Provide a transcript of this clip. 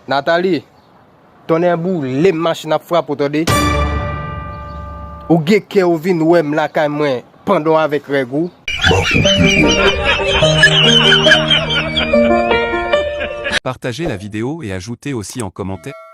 Nathalie, ton bout les machines à frapper pour te ou geke ou vin ouem la kay mwen pendant avec regou. Partagez la vidéo et ajoutez aussi en commentaire.